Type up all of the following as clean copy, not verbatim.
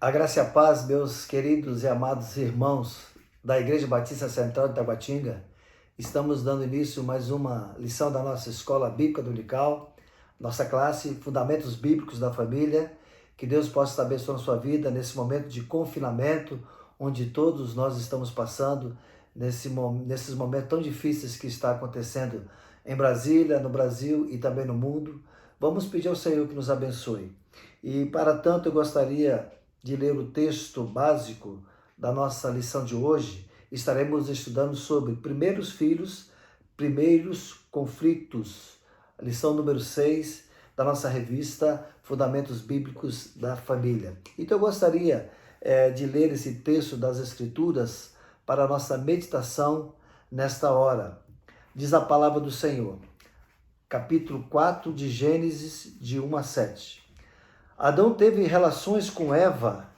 A graça e a paz, meus queridos e amados irmãos da Igreja Batista Central de Taguatinga. Estamos dando início a mais uma lição da nossa Escola Bíblica Dominical, nossa classe Fundamentos Bíblicos da Família. Que Deus possa estar abençoando a sua vida nesse momento de confinamento, onde todos nós estamos passando, nesses momentos tão difíceis que está acontecendo em Brasília, no Brasil e também no mundo. Vamos pedir ao Senhor que nos abençoe. E para tanto eu gostaria de ler o texto básico da nossa lição de hoje. Estaremos estudando sobre primeiros filhos, primeiros conflitos, lição número 6 da nossa revista Fundamentos Bíblicos da Família. Então eu gostaria de ler esse texto das Escrituras para a nossa meditação nesta hora. Diz a palavra do Senhor, capítulo 4 de Gênesis, de 1 a 7. Adão teve relações com Eva,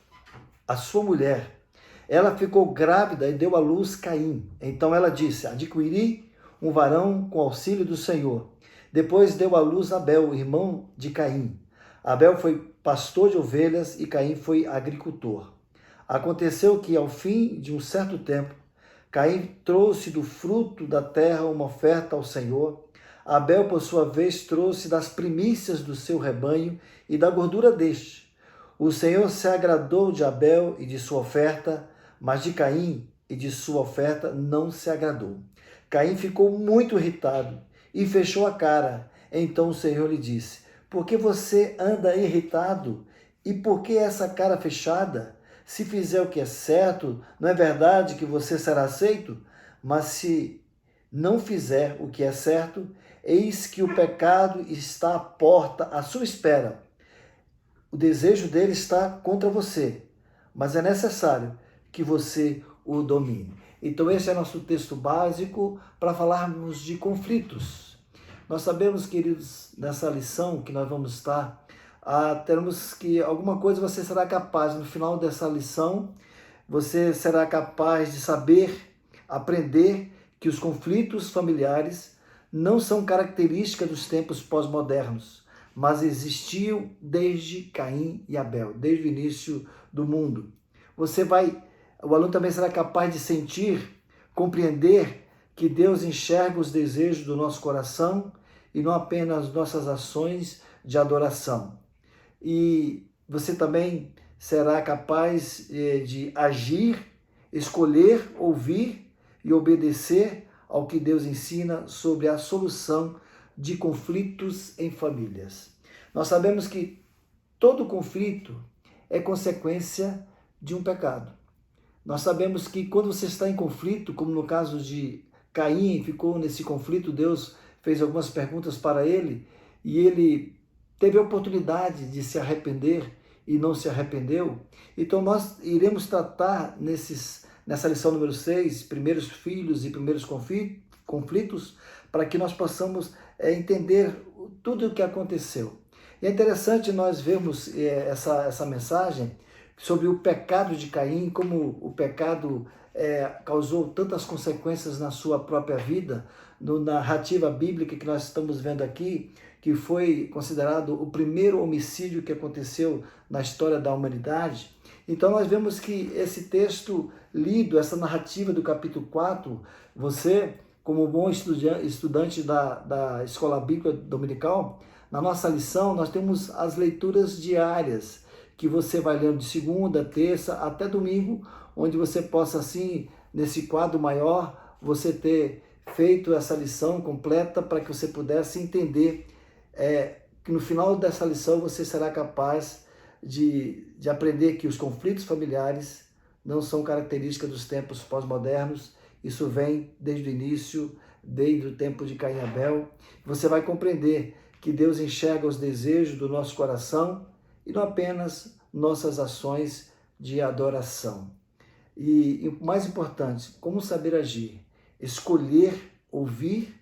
a sua mulher. Ela ficou grávida e deu à luz Caim. Então ela disse: adquiri um varão com auxílio do Senhor. Depois deu à luz Abel, irmão de Caim. Abel foi pastor de ovelhas e Caim foi agricultor. Aconteceu que, ao fim de um certo tempo, Caim trouxe do fruto da terra uma oferta ao Senhor. Abel, por sua vez, trouxe das primícias do seu rebanho e da gordura deste. O Senhor se agradou de Abel e de sua oferta, mas de Caim e de sua oferta não se agradou. Caim ficou muito irritado e fechou a cara. Então o Senhor lhe disse: por que você anda irritado? E por que essa cara fechada? Se fizer o que é certo, não é verdade que você será aceito? Mas se não fizer o que é certo, eis que o pecado está à porta, à sua espera. O desejo dele está contra você, mas é necessário que você o domine. Então esse é nosso texto básico para falarmos de conflitos. Nós sabemos, queridos, nessa lição que nós vamos estar, teremos que alguma coisa você será capaz, no final dessa lição, você será capaz de saber, aprender que os conflitos familiares não são características dos tempos pós-modernos, mas existiam desde Caim e Abel, desde o início do mundo. O aluno também será capaz de sentir, compreender que Deus enxerga os desejos do nosso coração e não apenas nossas ações de adoração. E você também será capaz de agir, escolher, ouvir e obedecer ao que Deus ensina sobre a solução de conflitos em famílias. Nós sabemos que todo conflito é consequência de um pecado. Nós sabemos que quando você está em conflito, como no caso de Caim, ficou nesse conflito, Deus fez algumas perguntas para ele e ele teve a oportunidade de se arrepender e não se arrependeu. Então nós iremos tratar nessa lição número 6, primeiros filhos e primeiros conflitos, para que nós possamos entender tudo o que aconteceu. E é interessante nós vermos essa mensagem sobre o pecado de Caim, como o pecado causou tantas consequências na sua própria vida, na narrativa bíblica que nós estamos vendo aqui, que foi considerado o primeiro homicídio que aconteceu na história da humanidade. Então nós vemos que esse texto lido, essa narrativa do capítulo 4, você, como bom estudante da Escola Bíblica Dominical, na nossa lição nós temos as leituras diárias, que você vai lendo de segunda, terça, até domingo, onde você possa assim, nesse quadro maior, você ter feito essa lição completa para que você pudesse entender que no final dessa lição você será capaz de aprender que os conflitos familiares não são características dos tempos pós-modernos. Isso vem desde o início, desde o tempo de Caim e Abel. Você vai compreender que Deus enxerga os desejos do nosso coração e não apenas nossas ações de adoração. E o mais importante, como saber agir? Escolher, ouvir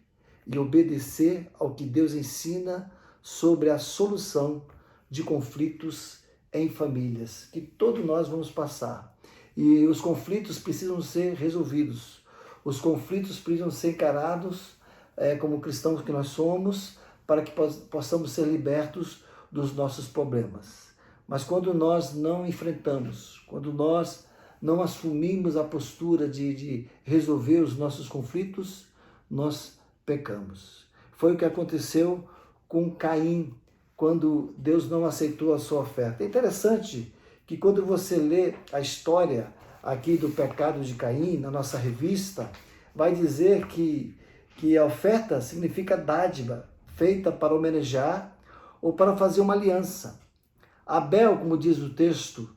e obedecer ao que Deus ensina sobre a solução de conflitos em famílias, que todos nós vamos passar. E os conflitos precisam ser resolvidos. Os conflitos precisam ser encarados como cristãos que nós somos, para que possamos ser libertos dos nossos problemas. Mas quando nós não enfrentamos, quando nós não assumimos a postura de resolver os nossos conflitos, nós pecamos. Foi o que aconteceu com Caim, quando Deus não aceitou a sua oferta. É interessante que quando você lê a história aqui do pecado de Caim, na nossa revista, vai dizer que a oferta significa dádiva, feita para homenagear ou para fazer uma aliança. Abel, como diz o texto,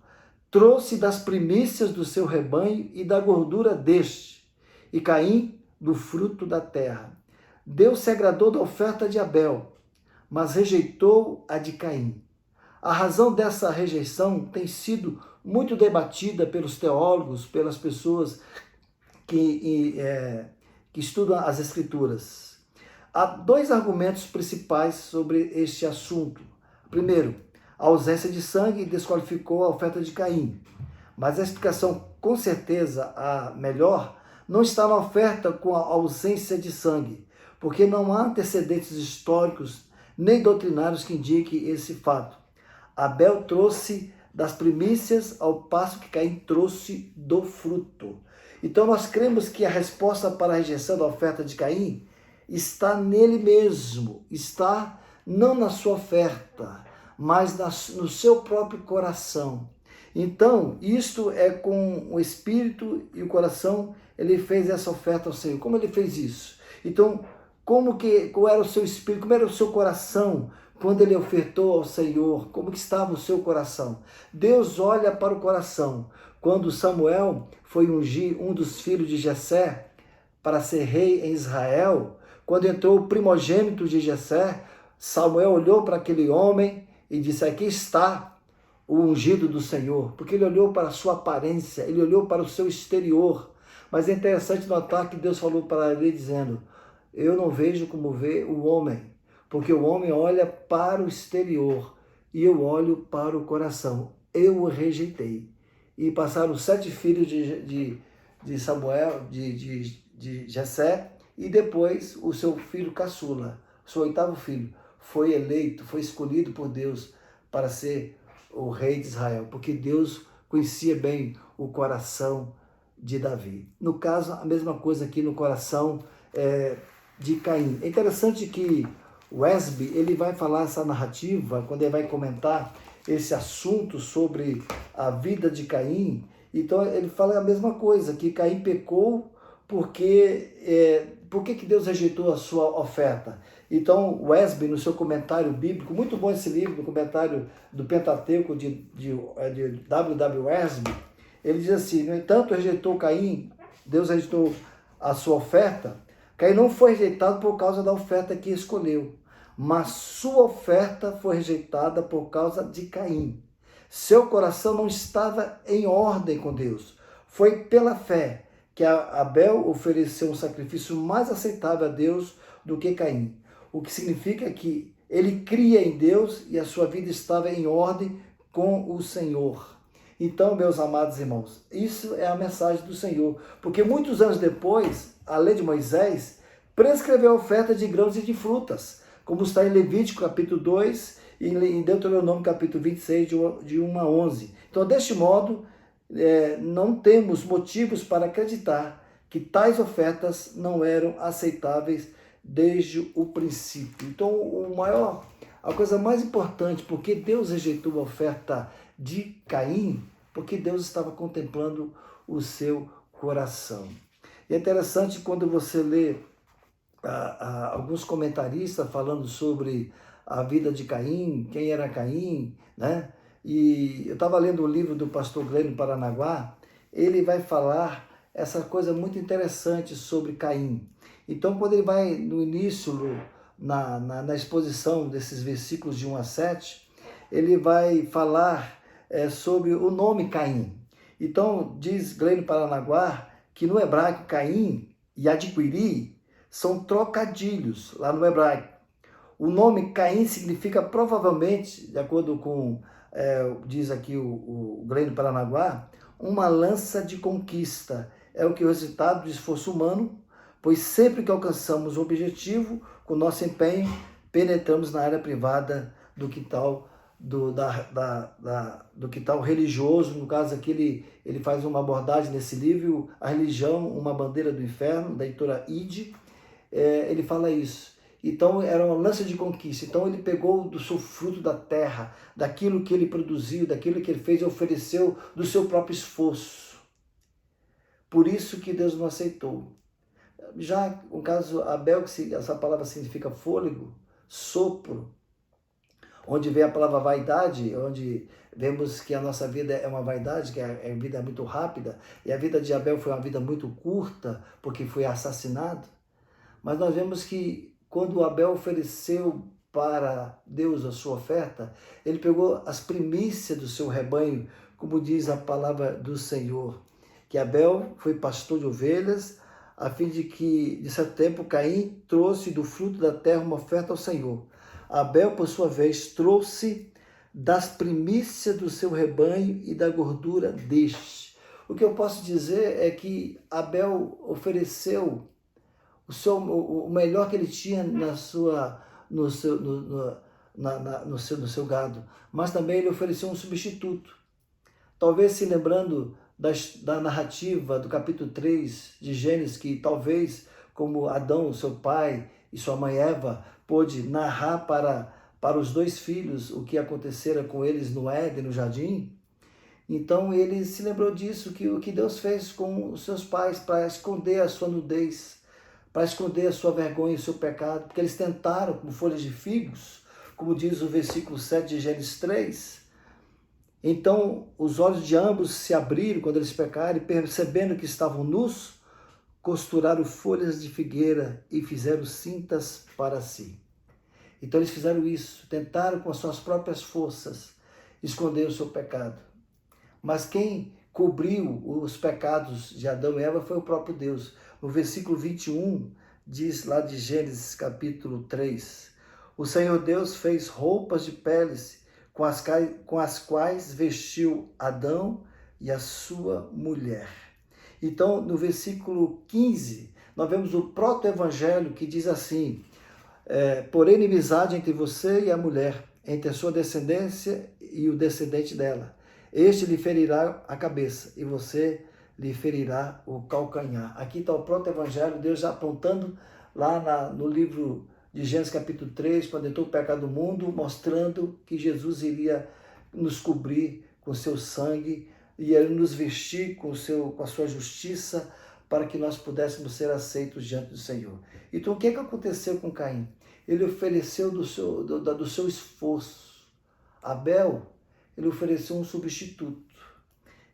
trouxe das primícias do seu rebanho e da gordura deste, e Caim do fruto da terra. Deus se agradou da oferta de Abel, mas rejeitou a de Caim. A razão dessa rejeição tem sido muito debatida pelos teólogos, pelas pessoas que estudam as Escrituras. Há dois argumentos principais sobre este assunto. Primeiro, a ausência de sangue desqualificou a oferta de Caim. Mas a explicação, com certeza, a melhor, não está na oferta com a ausência de sangue, porque não há antecedentes históricos nem doutrinários que indiquem esse fato. Abel trouxe das primícias, ao passo que Caim trouxe do fruto. Então nós cremos que a resposta para a rejeição da oferta de Caim está nele mesmo, está não na sua oferta, mas no seu próprio coração. Então, isto é com o espírito e o coração, ele fez essa oferta ao Senhor. Como ele fez isso? Então, qual era o seu espírito, como era o seu coração quando ele ofertou ao Senhor? Como que estava o seu coração? Deus olha para o coração. Quando Samuel foi ungir um dos filhos de Jessé para ser rei em Israel, quando entrou o primogênito de Jessé, Samuel olhou para aquele homem e disse: aqui está o ungido do Senhor, porque ele olhou para a sua aparência, ele olhou para o seu exterior. Mas é interessante notar que Deus falou para ele dizendo: eu não vejo como vê o homem, porque o homem olha para o exterior e eu olho para o coração. Eu o rejeitei. E passaram 7 filhos de Samuel, de Jessé, e depois o seu filho caçula, o seu 8º filho, foi eleito, foi escolhido por Deus para ser o rei de Israel, porque Deus conhecia bem o coração de Davi. No caso, a mesma coisa aqui no coração de Caim. É interessante que Wesby, ele vai falar essa narrativa, quando ele vai comentar esse assunto sobre a vida de Caim. Então ele fala a mesma coisa, que Caim pecou porque por que Deus rejeitou a sua oferta? Então, Wesby, no seu comentário bíblico, muito bom esse livro, no comentário do Pentateuco de W.W. Wesby, ele diz assim: no entanto, rejeitou Caim, Deus rejeitou a sua oferta. Caim não foi rejeitado por causa da oferta que escolheu, mas sua oferta foi rejeitada por causa de Caim. Seu coração não estava em ordem com Deus. Foi pela fé que Abel ofereceu um sacrifício mais aceitável a Deus do que Caim. O que significa que ele cria em Deus e a sua vida estava em ordem com o Senhor. Então, meus amados irmãos, isso é a mensagem do Senhor. Porque muitos anos depois, a lei de Moisés prescreveu a oferta de grãos e de frutas, como está em Levítico capítulo 2 e em Deuteronômio capítulo 26, de 1 a 11. Então, deste modo, não temos motivos para acreditar que tais ofertas não eram aceitáveis desde o princípio. Então, a coisa mais importante, porque Deus rejeitou a oferta de Caim, porque Deus estava contemplando o seu coração. E é interessante quando você lê alguns comentaristas falando sobre a vida de Caim, quem era Caim, né? E eu estava lendo o livro do pastor Glênio Paranaguá, ele vai falar essa coisa muito interessante sobre Caim. Então, quando ele vai no início, na exposição desses versículos de 1 a 7, ele vai falar sobre o nome Caim. Então, diz Glênio Paranaguá que no hebraico Caim e adquirir são trocadilhos lá no hebraico. O nome Caim significa provavelmente, de acordo com, diz aqui o Glênio Paranaguá, uma lança de conquista. É o resultado do esforço humano, pois sempre que alcançamos o objetivo, com nosso empenho, penetramos na área privada do quintal do que está o religioso. No caso aqui ele faz uma abordagem nesse livro, A Religião, uma Bandeira do Inferno, da editora Ide. Ele fala isso. Então era uma lança de conquista. Então ele pegou do seu fruto da terra, daquilo que ele produziu, daquilo que ele fez e ofereceu do seu próprio esforço. Por isso que Deus não aceitou. Já no caso Abel, que essa palavra significa fôlego, sopro, onde vem a palavra vaidade, onde vemos que a nossa vida é uma vaidade, que a vida é muito rápida, e a vida de Abel foi uma vida muito curta, porque foi assassinado. Mas nós vemos que quando Abel ofereceu para Deus a sua oferta, ele pegou as primícias do seu rebanho, como diz a palavra do Senhor, que Abel foi pastor de ovelhas, a fim de que, de certo tempo, Caim trouxe do fruto da terra uma oferta ao Senhor. Abel, por sua vez, trouxe das primícias do seu rebanho e da gordura deste. O que eu posso dizer é que Abel ofereceu o melhor que ele tinha no seu gado, mas também ele ofereceu um substituto. Talvez se lembrando da narrativa do capítulo 3 de Gênesis, que talvez, como Adão, seu pai, e sua mãe Eva, pôde narrar para os dois filhos o que acontecera com eles no Éden, no jardim. Então ele se lembrou disso, que o que Deus fez com os seus pais para esconder a sua nudez, para esconder a sua vergonha e o seu pecado, porque eles tentaram, como folhas de figos, como diz o versículo 7 de Gênesis 3. Então os olhos de ambos se abriram quando eles pecaram, e percebendo que estavam nus, costuraram folhas de figueira e fizeram cintas para si. Então eles fizeram isso, tentaram com as suas próprias forças esconder o seu pecado. Mas quem cobriu os pecados de Adão e Eva foi o próprio Deus. No versículo 21, diz lá de Gênesis capítulo 3, o Senhor Deus fez roupas de peles com as quais vestiu Adão e a sua mulher. Então, no versículo 15, nós vemos o proto-evangelho que diz assim, porém inimizade entre você e a mulher, entre a sua descendência e o descendente dela. Este lhe ferirá a cabeça e você lhe ferirá o calcanhar. Aqui está o proto-evangelho, Deus já apontando lá no livro de Gênesis capítulo 3, quando entrou o pecado do mundo, mostrando que Jesus iria nos cobrir com seu sangue, ia nos vestir com a sua justiça, para que nós pudéssemos ser aceitos diante do Senhor. Então o que aconteceu com Caim? Ele ofereceu do seu esforço. Abel, ele ofereceu um substituto.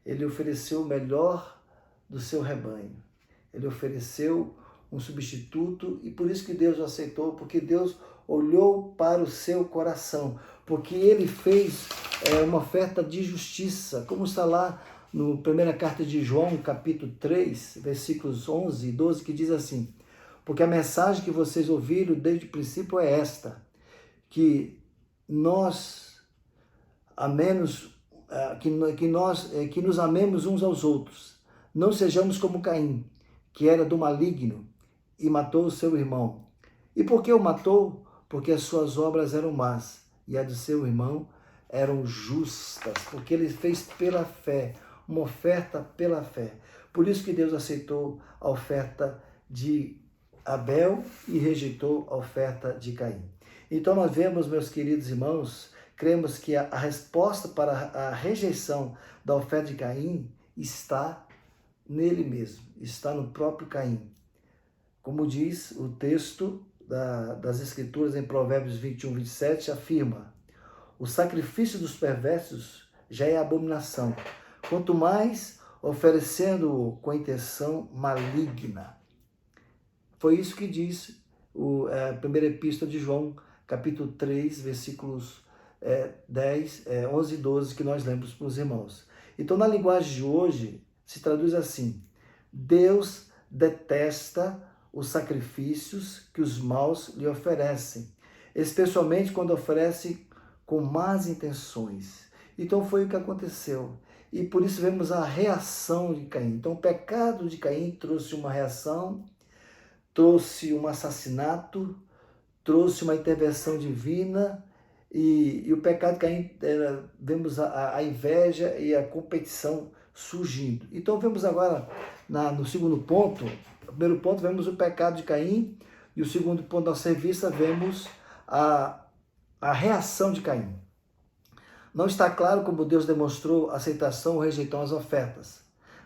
Ele ofereceu o melhor do seu rebanho. Ele ofereceu um substituto, e por isso que Deus o aceitou, porque Deus olhou para o seu coração, porque ele fez uma oferta de justiça, como está lá na primeira carta de João, capítulo 3, versículos 11 e 12, que diz assim, porque a mensagem que vocês ouviram desde o princípio é esta, que nos amemos uns aos outros, não sejamos como Caim, que era do maligno e matou o seu irmão. E por que o matou? Porque as suas obras eram más e a de seu irmão eram justas, porque ele fez pela fé, uma oferta pela fé. Por isso que Deus aceitou a oferta de Abel e rejeitou a oferta de Caim. Então nós vemos, meus queridos irmãos, cremos que a resposta para a rejeição da oferta de Caim está nele mesmo, está no próprio Caim. Como diz o texto das Escrituras em Provérbios 21, 27, afirma, o sacrifício dos perversos já é abominação, quanto mais oferecendo-o com intenção maligna. Foi isso que diz a primeira epístola de João, capítulo 3, versículos 11 e 12, que nós lemos para os irmãos. Então, na linguagem de hoje, se traduz assim, Deus detesta os sacrifícios que os maus lhe oferecem, especialmente quando oferece com más intenções. Então foi o que aconteceu. E por isso vemos a reação de Caim. Então o pecado de Caim trouxe uma reação, trouxe um assassinato, trouxe uma intervenção divina E o pecado de Caim, vemos a inveja e a competição surgindo. Então vemos agora no segundo ponto, no primeiro ponto vemos o pecado de Caim, e o segundo ponto da nossa revista vemos a reação de Caim. Não está claro como Deus demonstrou aceitação ou rejeição às ofertas,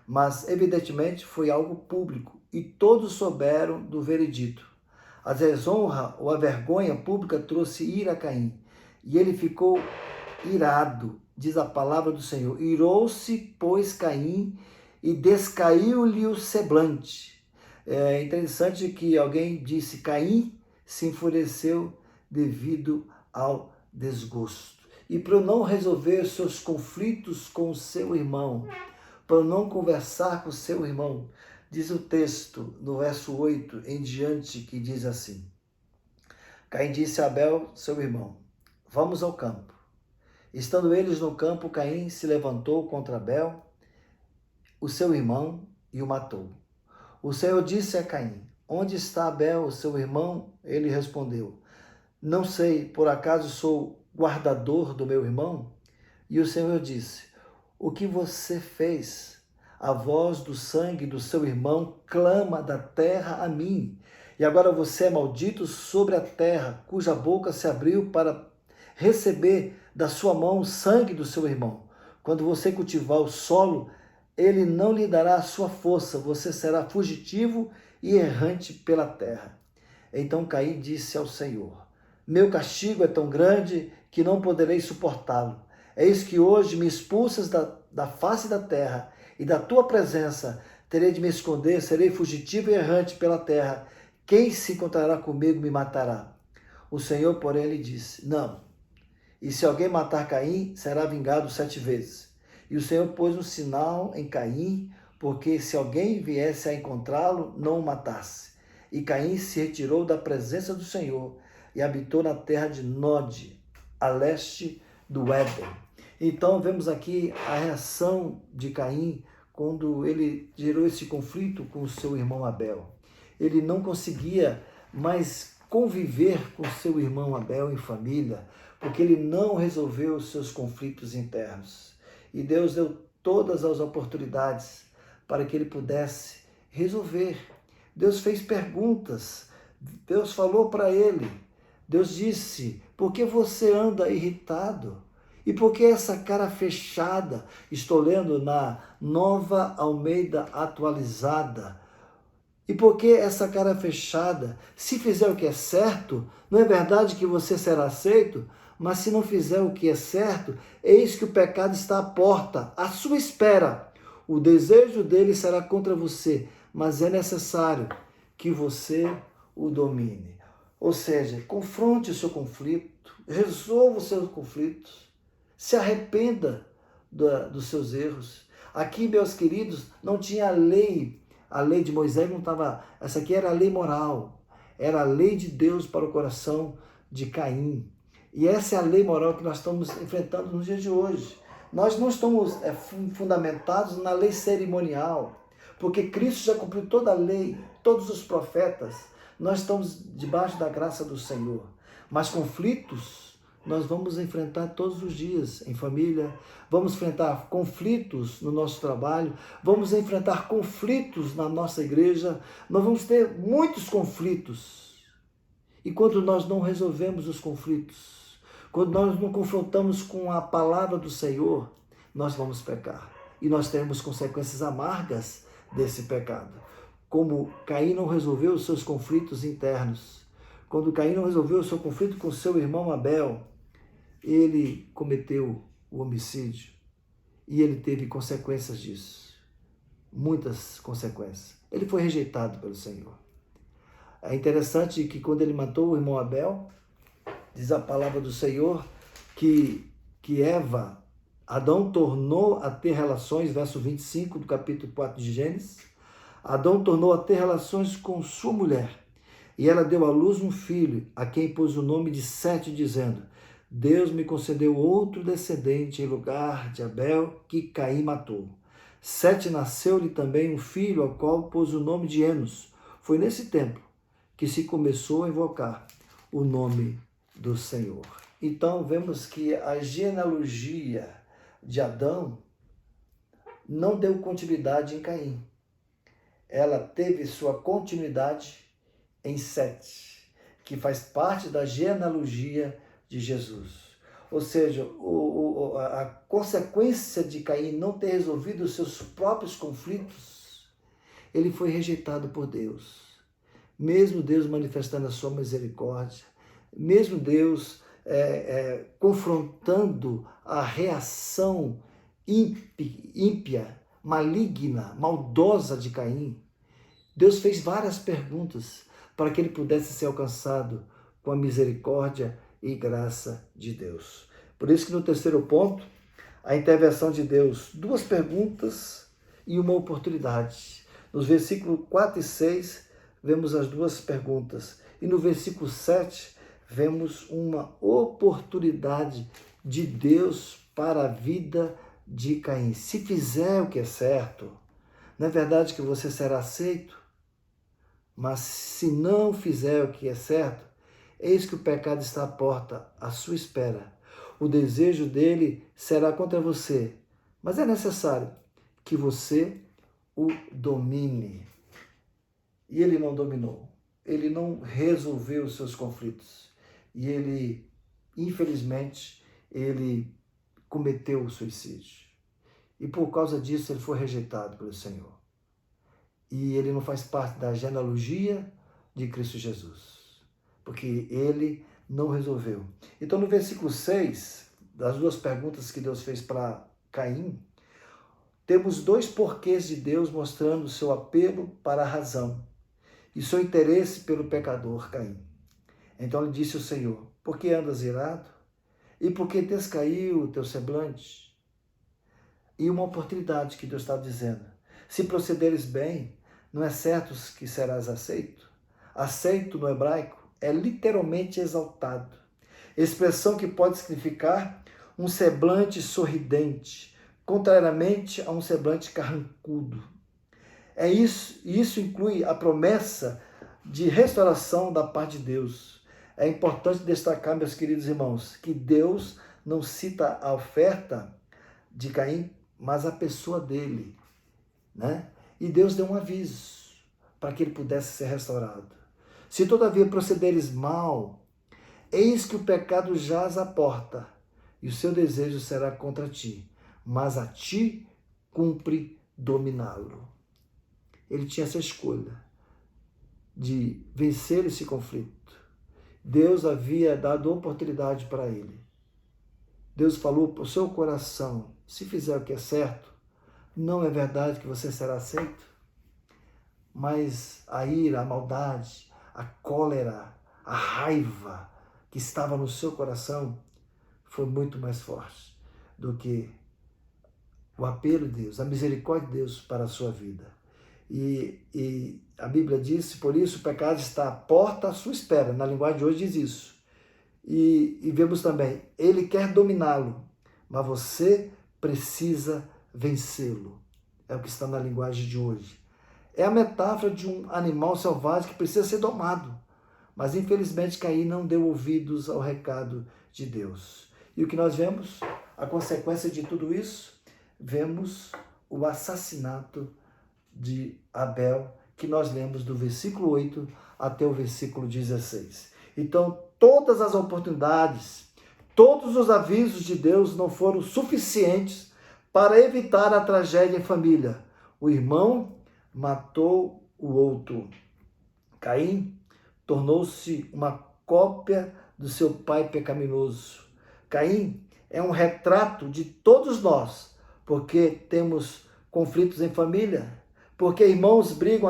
mas evidentemente foi algo público e todos souberam do veredito. A desonra ou a vergonha pública trouxe ira a Caim, e ele ficou irado, diz a palavra do Senhor. Irou-se, pois, Caim, e descaiu-lhe o semblante. É interessante que alguém disse: Caim se enfureceu devido ao desgosto. E para não resolver seus conflitos com o seu irmão, para não conversar com o seu irmão, diz o texto, no verso 8 em diante, que diz assim: Caim disse a Abel, seu irmão: vamos ao campo. Estando eles no campo, Caim se levantou contra Abel, o seu irmão, e o matou. O Senhor disse a Caim: onde está Abel, seu irmão? Ele respondeu: não sei, por acaso sou guardador do meu irmão? E o Senhor disse: o que você fez? A voz do sangue do seu irmão clama da terra a mim. E agora você é maldito sobre a terra, cuja boca se abriu para receber da sua mão o sangue do seu irmão. Quando você cultivar o solo, ele não lhe dará a sua força, você será fugitivo e errante pela terra. Então Caim disse ao Senhor: meu castigo é tão grande que não poderei suportá-lo. Eis que hoje me expulsas da face da terra, e da tua presença terei de me esconder, serei fugitivo e errante pela terra. Quem se encontrará comigo me matará. O Senhor, porém, lhe disse: não. E se alguém matar Caim, será vingado 7 vezes. E o Senhor pôs um sinal em Caim, porque se alguém viesse a encontrá-lo, não o matasse. E Caim se retirou da presença do Senhor e habitou na terra de Nod, a leste do Éden. Então vemos aqui a reação de Caim quando ele gerou esse conflito com o seu irmão Abel. Ele não conseguia mais conviver com seu irmão Abel em família, porque ele não resolveu os seus conflitos internos. E Deus deu todas as oportunidades para que ele pudesse resolver. Deus fez perguntas, Deus falou para ele, Deus disse: por que você anda irritado? E por que essa cara fechada? Estou lendo na Nova Almeida Atualizada. E por que essa cara fechada? Se fizer o que é certo, não é verdade que você será aceito? Mas se não fizer o que é certo, eis que o pecado está à porta, à sua espera. O desejo dele será contra você, mas é necessário que você o domine. Ou seja, confronte o seu conflito, resolva os seus conflitos, se arrependa dos seus erros. Aqui, meus queridos, não tinha a lei de Moisés não estava, essa aqui era a lei moral, era a lei de Deus para o coração de Caim. E essa é a lei moral que nós estamos enfrentando nos dias de hoje. Nós não estamos fundamentados na lei cerimonial, porque Cristo já cumpriu toda a lei, todos os profetas. Nós estamos debaixo da graça do Senhor. Mas conflitos nós vamos enfrentar todos os dias em família, vamos enfrentar conflitos no nosso trabalho, vamos enfrentar conflitos na nossa igreja, nós vamos ter muitos conflitos. E quando nós não resolvemos os conflitos, quando nós não confrontamos com a palavra do Senhor, nós vamos pecar. E nós teremos consequências amargas desse pecado. Como Caim não resolveu os seus conflitos internos, quando Caim não resolveu o seu conflito com seu irmão Abel, ele cometeu o homicídio e ele teve consequências disso, muitas consequências. Ele foi rejeitado pelo Senhor. É interessante que quando ele matou o irmão Abel, diz a palavra do Senhor que Adão tornou a ter relações, verso 25 do capítulo 4 de Gênesis, Adão tornou a ter relações com sua mulher, e ela deu à luz um filho, a quem pôs o nome de Sete, dizendo: Deus me concedeu outro descendente em lugar de Abel, que Caim matou. Sete nasceu-lhe também um filho, ao qual pôs o nome de Enos. Foi nesse tempo que se começou a invocar o nome do Senhor. Então vemos que a genealogia de Adão não deu continuidade em Caim. Ela teve sua continuidade em Sete, que faz parte da genealogia de Jesus. Ou seja, a consequência de Caim não ter resolvido os seus próprios conflitos, ele foi rejeitado por Deus. Mesmo Deus manifestando a sua misericórdia, mesmo Deus confrontando a reação ímpia, maligna, maldosa de Caim, Deus fez várias perguntas para que ele pudesse ser alcançado com a misericórdia e graça de Deus. Por isso que no terceiro ponto, a intervenção de Deus, duas perguntas e uma oportunidade. Nos versículos 4 e 6, vemos as duas perguntas. E no versículo 7, vemos uma oportunidade de Deus para a vida de Caim. Se fizer o que é certo, não é verdade que você será aceito? Mas se não fizer o que é certo, eis que o pecado está à porta, à sua espera. O desejo dele será contra você, mas é necessário que você o domine. E ele não dominou, ele não resolveu os seus conflitos. E ele, infelizmente, ele cometeu o suicídio. E por causa disso ele foi rejeitado pelo Senhor. E ele não faz parte da genealogia de Cristo Jesus, porque ele não resolveu. Então, no versículo 6, das duas perguntas que Deus fez para Caim, temos dois porquês de Deus mostrando o seu apelo para a razão e seu interesse pelo pecador Caim. Então lhe disse o Senhor: por que andas irado? E por que descaiu o teu semblante? E uma oportunidade que Deus está dizendo: se procederes bem, não é certo que serás aceito? Aceito no hebraico é literalmente exaltado, expressão que pode significar um semblante sorridente, contrariamente a um semblante carrancudo. Isso inclui a promessa de restauração da parte de Deus. É importante destacar, meus queridos irmãos, que Deus não cita a oferta de Caim, mas a pessoa dele, né? E Deus deu um aviso para que ele pudesse ser restaurado. Se todavia procederes mal, eis que o pecado jaz à porta, e o seu desejo será contra ti, mas a ti cumpre dominá-lo. Ele tinha essa escolha de vencer esse conflito. Deus havia dado oportunidade para ele. Deus falou para o seu coração: se fizer o que é certo, não é verdade que você será aceito? Mas a ira, a maldade, a cólera, a raiva que estava no seu coração foi muito mais forte do que o apelo de Deus, a misericórdia de Deus para a sua vida. E a Bíblia diz: por isso o pecado está à porta à sua espera. Na linguagem de hoje diz isso. E vemos também, ele quer dominá-lo, mas você precisa vencê-lo. É o que está na linguagem de hoje. É a metáfora de um animal selvagem que precisa ser domado. Mas infelizmente Caim não deu ouvidos ao recado de Deus. E o que nós vemos? A consequência de tudo isso? Vemos o assassinato de Abel, que nós lemos do versículo 8 até o versículo 16. Então, todas as oportunidades, todos os avisos de Deus não foram suficientes para evitar a tragédia em família. O irmão matou o outro. Caim tornou-se uma cópia do seu pai pecaminoso. Caim é um retrato de todos nós, porque temos conflitos em família, porque irmãos brigam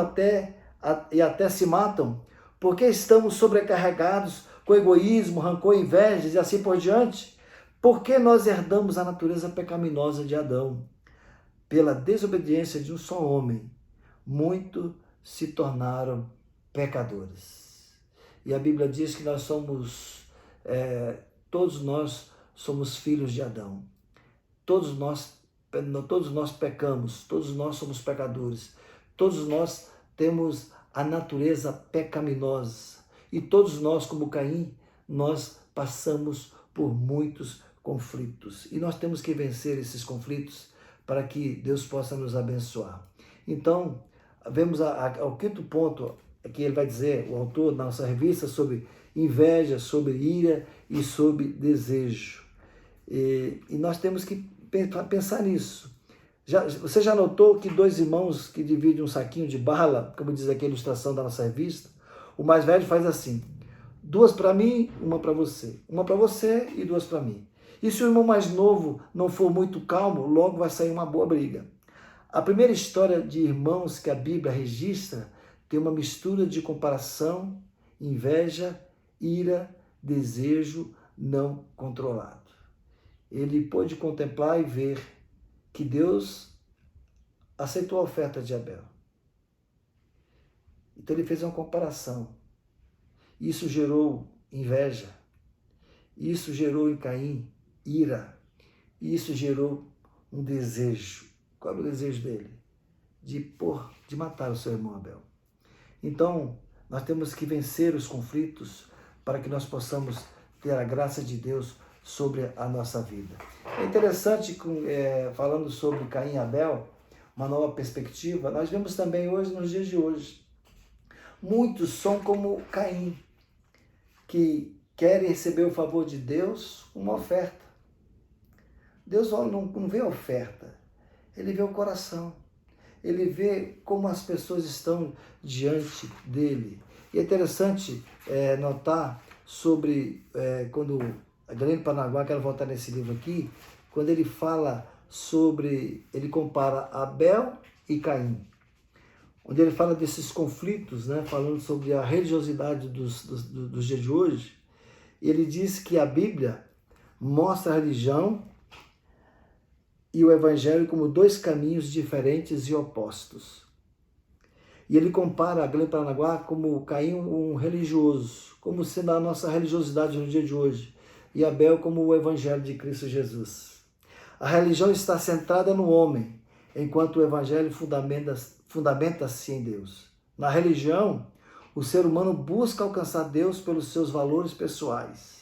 e até se matam, porque estamos sobrecarregados com egoísmo, rancor, invejas e assim por diante, porque nós herdamos a natureza pecaminosa de Adão. Pela desobediência de um só homem, muitos se tornaram pecadores. E a Bíblia diz que todos nós somos filhos de Adão. Todos nós pecamos, todos nós somos pecadores. Todos nós temos a natureza pecaminosa. E todos nós, como Caim, nós passamos por muitos conflitos. E nós temos que vencer esses conflitos para que Deus possa nos abençoar. Então, vemos ao quinto ponto que ele vai dizer, o autor da nossa revista, sobre inveja, sobre ira e sobre desejo. E nós temos que pensar nisso. Você já notou que dois irmãos que dividem um saquinho de bala, como diz aqui a ilustração da nossa revista, o mais velho faz assim: 2 para mim, 1 para você. 1 para você e 2 para mim. E se o irmão mais novo não for muito calmo, logo vai sair uma boa briga. A primeira história de irmãos que a Bíblia registra tem uma mistura de comparação, inveja, ira, desejo não controlado. Ele pôde contemplar e ver que Deus aceitou a oferta de Abel. Então ele fez uma comparação. Isso gerou inveja. Isso gerou em Caim ira. Isso gerou um desejo. Qual é o desejo dele? De matar o seu irmão Abel. Então, nós temos que vencer os conflitos para que nós possamos ter a graça de Deus sobre a nossa vida. É interessante, falando sobre Caim e Abel, uma nova perspectiva, nós vemos também hoje, nos dias de hoje, muitos são como Caim, que querem receber o favor de Deus, uma oferta. Deus não vê a oferta, ele vê o coração. Ele vê como as pessoas estão diante dele. E é interessante notar sobre quando a Galene Paranaguá, quero voltar nesse livro aqui, quando ele fala sobre, ele compara Abel e Caim, onde ele fala desses conflitos, né, falando sobre a religiosidade dos dias de hoje. Ele diz que a Bíblia mostra a religião e o Evangelho como dois caminhos diferentes e opostos. E ele compara a Galene Paranaguá como Caim, um religioso, como sendo a nossa religiosidade no dia de hoje, e Abel como o Evangelho de Cristo Jesus. A religião está centrada no homem, enquanto o Evangelho fundamenta-se em Deus. Na religião, o ser humano busca alcançar Deus pelos seus valores pessoais.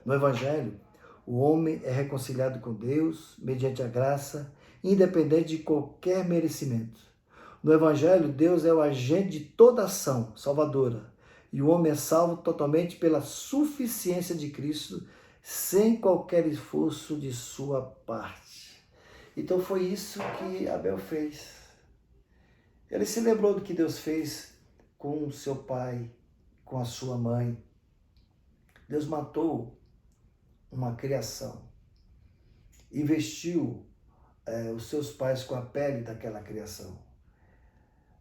No Evangelho, o homem é reconciliado com Deus mediante a graça, independente de qualquer merecimento. No Evangelho, Deus é o agente de toda ação salvadora, e o homem é salvo totalmente pela suficiência de Cristo, sem qualquer esforço de sua parte. Então foi isso que Abel fez. Ele se lembrou do que Deus fez com seu pai, com a sua mãe. Deus matou uma criação e vestiu os seus pais com a pele daquela criação.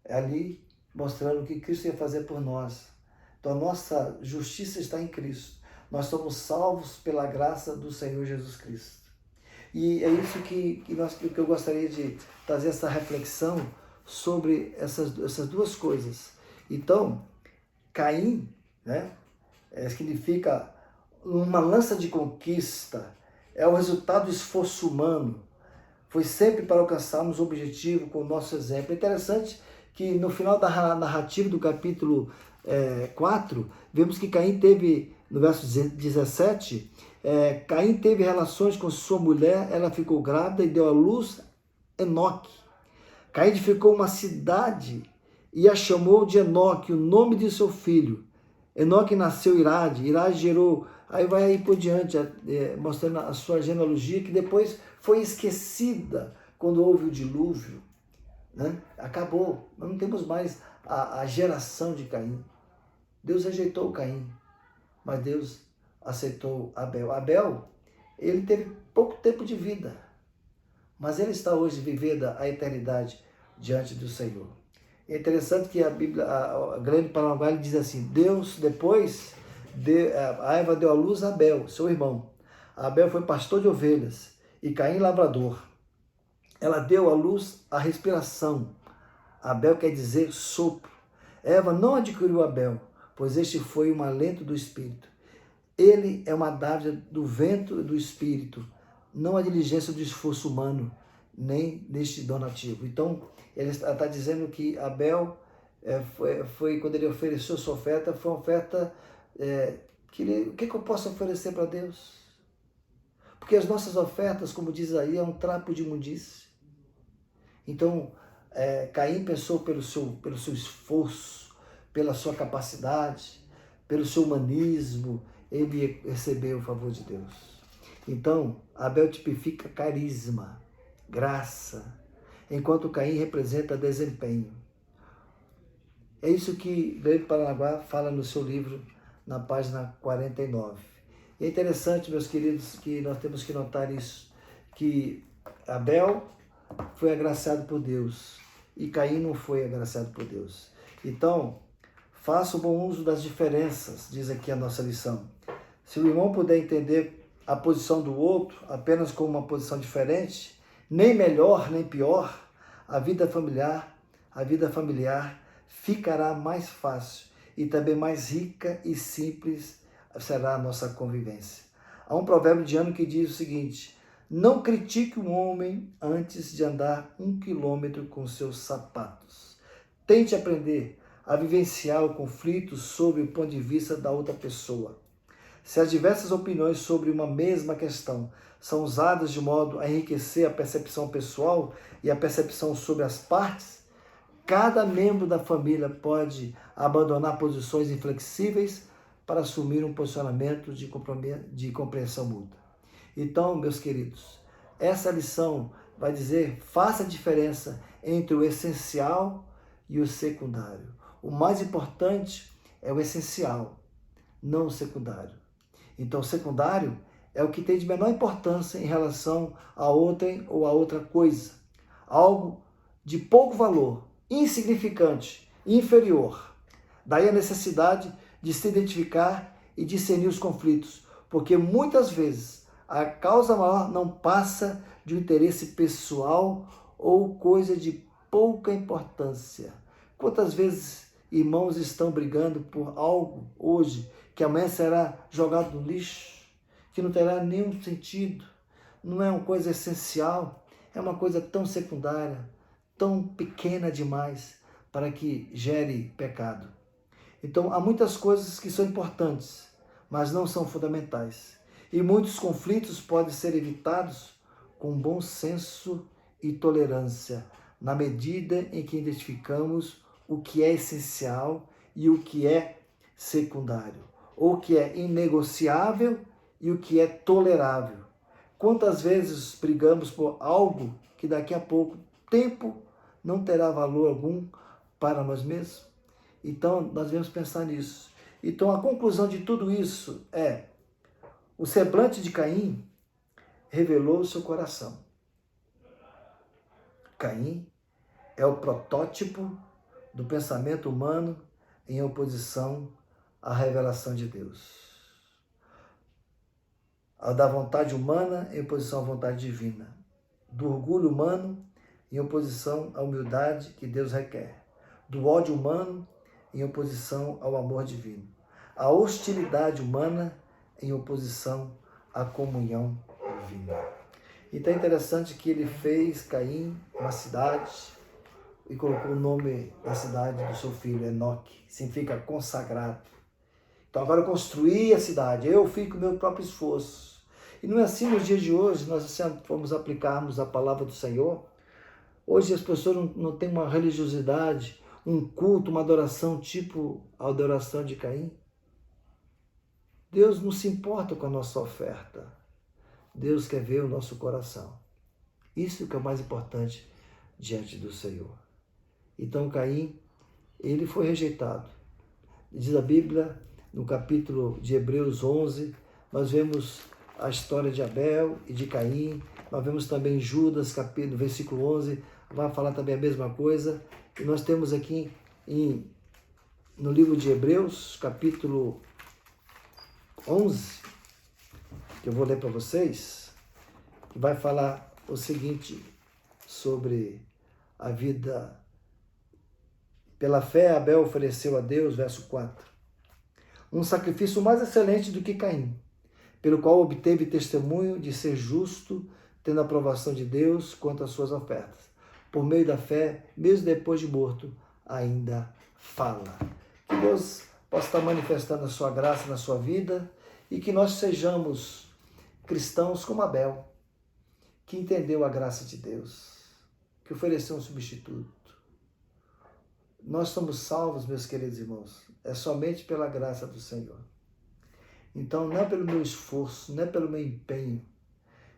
Ali mostrando o que Cristo ia fazer por nós. Então a nossa justiça está em Cristo. Nós somos salvos pela graça do Senhor Jesus Cristo. E é isso que eu gostaria de trazer essa reflexão sobre essas duas coisas. Então, Caim, né, significa uma lança de conquista, é o resultado do esforço humano. Foi sempre para alcançarmos o objetivo com o nosso exemplo. É interessante que no final da narrativa do capítulo 4, vemos que Caim teve, no verso 17, Caim teve relações com sua mulher, ela ficou grávida e deu à luz Enoque. Caim edificou uma cidade e a chamou de Enoque, o nome de seu filho. Enoque nasceu Irade, Irade gerou, aí vai aí por diante, mostrando a sua genealogia, que depois foi esquecida quando houve o dilúvio, né? Acabou, nós não temos mais a geração de Caim. Deus rejeitou Caim, mas Deus aceitou Abel. Abel, ele teve pouco tempo de vida, mas ele está hoje vivendo a eternidade diante do Senhor. É interessante que a Bíblia, a Galene Paranaguá, diz assim: Deus depois, a Eva deu à luz a Abel, seu irmão. Abel foi pastor de ovelhas e Caim lavrador. Ela deu à luz a respiração. Abel quer dizer sopro. Eva não adquiriu Abel, pois este foi um alento do Espírito. Ele é uma dádiva do vento do Espírito, não a diligência do esforço humano, nem deste donativo. Então, ele está dizendo que Abel, foi quando ele ofereceu sua oferta, foi uma oferta, o que eu posso oferecer para Deus? Porque as nossas ofertas, como diz aí, é um trapo de imundície. Então, Caim pensou pelo seu esforço, pela sua capacidade, pelo seu humanismo, ele recebeu o favor de Deus. Então, Abel tipifica carisma, graça, enquanto Caim representa desempenho. É isso que Leandro Paranaguá fala no seu livro, na página 49. E é interessante, meus queridos, que nós temos que notar isso, que Abel foi agraciado por Deus e Caim não foi agraciado por Deus. Então, faça o bom uso das diferenças, diz aqui a nossa lição. Se o irmão puder entender a posição do outro apenas como uma posição diferente, nem melhor nem pior, a vida familiar ficará mais fácil e também mais rica e simples será a nossa convivência. Há um provérbio indiano que diz o seguinte: não critique um homem antes de andar 1 quilômetro com seus sapatos. Tente aprender a vivenciar o conflito sob o ponto de vista da outra pessoa. Se as diversas opiniões sobre uma mesma questão são usadas de modo a enriquecer a percepção pessoal e a percepção sobre as partes, cada membro da família pode abandonar posições inflexíveis para assumir um posicionamento de compreensão mútua. Então, meus queridos, essa lição vai dizer: faça a diferença entre o essencial e o secundário. O mais importante é o essencial, não o secundário. Então, o secundário é o que tem de menor importância em relação a outrem ou a outra coisa. Algo de pouco valor, insignificante, inferior. Daí a necessidade de se identificar e discernir os conflitos, porque muitas vezes a causa maior não passa de um interesse pessoal ou coisa de pouca importância. Quantas vezes irmãos estão brigando por algo hoje que amanhã será jogado no lixo, que não terá nenhum sentido, não é uma coisa essencial, é uma coisa tão secundária, tão pequena demais para que gere pecado. Então, há muitas coisas que são importantes, mas não são fundamentais. E muitos conflitos podem ser evitados com bom senso e tolerância, na medida em que identificamos o que é essencial e o que é secundário, ou o que é inegociável e o que é tolerável. Quantas vezes brigamos por algo que daqui a pouco tempo não terá valor algum para nós mesmos? Então, nós devemos pensar nisso. Então, a conclusão de tudo isso é: o semblante de Caim revelou o seu coração. Caim é o protótipo do pensamento humano em oposição à revelação de Deus. A da vontade humana em oposição à vontade divina. Do orgulho humano em oposição à humildade que Deus requer. Do ódio humano em oposição ao amor divino. A hostilidade humana em oposição à comunhão divina. Então é interessante que ele fez Caim uma cidade e colocou o nome da cidade do seu filho, Enoque, significa consagrado. Então agora eu construí a cidade, eu fico com o meu próprio esforço. E não é assim nos dias de hoje, nós vamos aplicarmos a palavra do Senhor. Hoje as pessoas não têm uma religiosidade, um culto, uma adoração tipo a adoração de Caim. Deus não se importa com a nossa oferta. Deus quer ver o nosso coração. Isso que é o mais importante diante do Senhor. Então Caim, ele foi rejeitado. Diz a Bíblia, no capítulo de Hebreus 11, nós vemos a história de Abel e de Caim. Nós vemos também Judas, capítulo, versículo 11, vai falar também a mesma coisa. E nós temos aqui no livro de Hebreus, capítulo 11, que eu vou ler para vocês, que vai falar o seguinte sobre a vida. Pela fé, Abel ofereceu a Deus, verso 4, um sacrifício mais excelente do que Caim, pelo qual obteve testemunho de ser justo, tendo a aprovação de Deus quanto às suas ofertas. Por meio da fé, mesmo depois de morto, ainda fala. Que Deus possa estar manifestando a sua graça na sua vida e que nós sejamos cristãos como Abel, que entendeu a graça de Deus, que ofereceu um substituto. Nós somos salvos, meus queridos irmãos, é somente pela graça do Senhor. Então, não é pelo meu esforço, não é pelo meu empenho.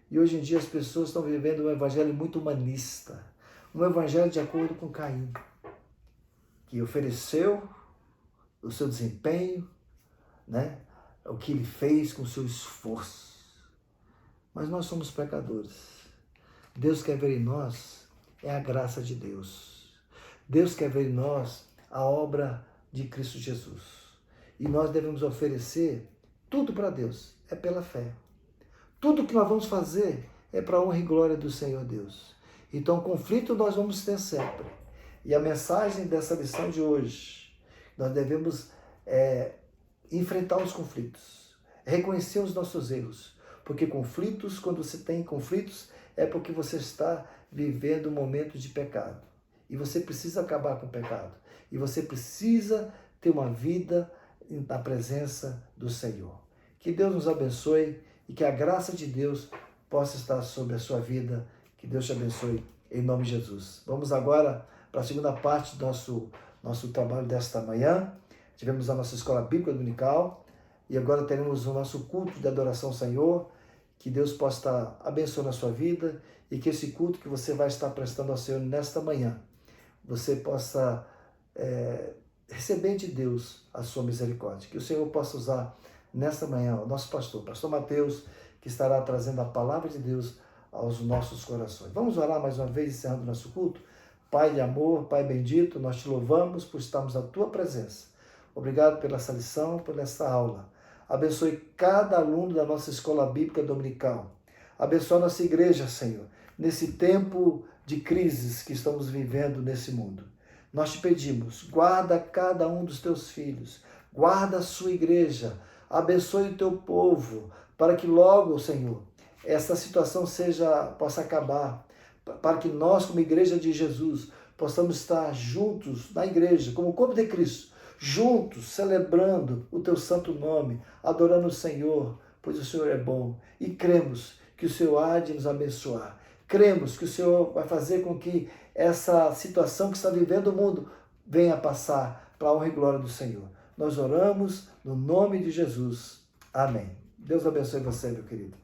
E hoje em dia as pessoas estão vivendo um evangelho muito humanista, um evangelho de acordo com Caim, que ofereceu o seu desempenho, né? O que ele fez com o seu esforço. Mas nós somos pecadores. Deus quer ver em nós é a graça de Deus. Deus quer ver em nós a obra de Cristo Jesus. E nós devemos oferecer tudo para Deus, é pela fé. Tudo que nós vamos fazer é para a honra e glória do Senhor Deus. Então, conflito nós vamos ter sempre. E a mensagem dessa lição de hoje, nós devemos enfrentar os conflitos, reconhecer os nossos erros. Porque conflitos, quando você tem conflitos, é porque você está vivendo um momento de pecado. E você precisa acabar com o pecado. E você precisa ter uma vida na presença do Senhor. Que Deus nos abençoe e que a graça de Deus possa estar sobre a sua vida. Que Deus te abençoe em nome de Jesus. Vamos agora para a segunda parte do nosso trabalho desta manhã. Tivemos a nossa escola bíblica dominical e agora teremos o nosso culto de adoração ao Senhor. Que Deus possa estar abençoando a sua vida e que esse culto que você vai estar prestando ao Senhor nesta manhã, você possa receber de Deus a sua misericórdia. Que o Senhor possa usar nesta manhã o nosso pastor Mateus, que estará trazendo a palavra de Deus aos nossos corações. Vamos orar mais uma vez, encerrando o nosso culto. Pai de amor, Pai bendito, nós te louvamos por estarmos na tua presença. Obrigado pela essa lição, por essa aula. Abençoe cada aluno da nossa escola bíblica dominical. Abençoe a nossa igreja, Senhor, nesse tempo de crises que estamos vivendo nesse mundo. Nós te pedimos, guarda cada um dos teus filhos, guarda a sua igreja, abençoe o teu povo, para que logo, Senhor, essa situação possa acabar, para que nós, como igreja de Jesus, possamos estar juntos na igreja, como corpo de Cristo, juntos, celebrando o teu santo nome, adorando o Senhor, pois o Senhor é bom. E cremos que o Senhor há de nos abençoar. Cremos que o Senhor vai fazer com que essa situação que está vivendo o mundo venha passar para a honra e glória do Senhor. Nós oramos no nome de Jesus. Amém. Deus abençoe você, meu querido.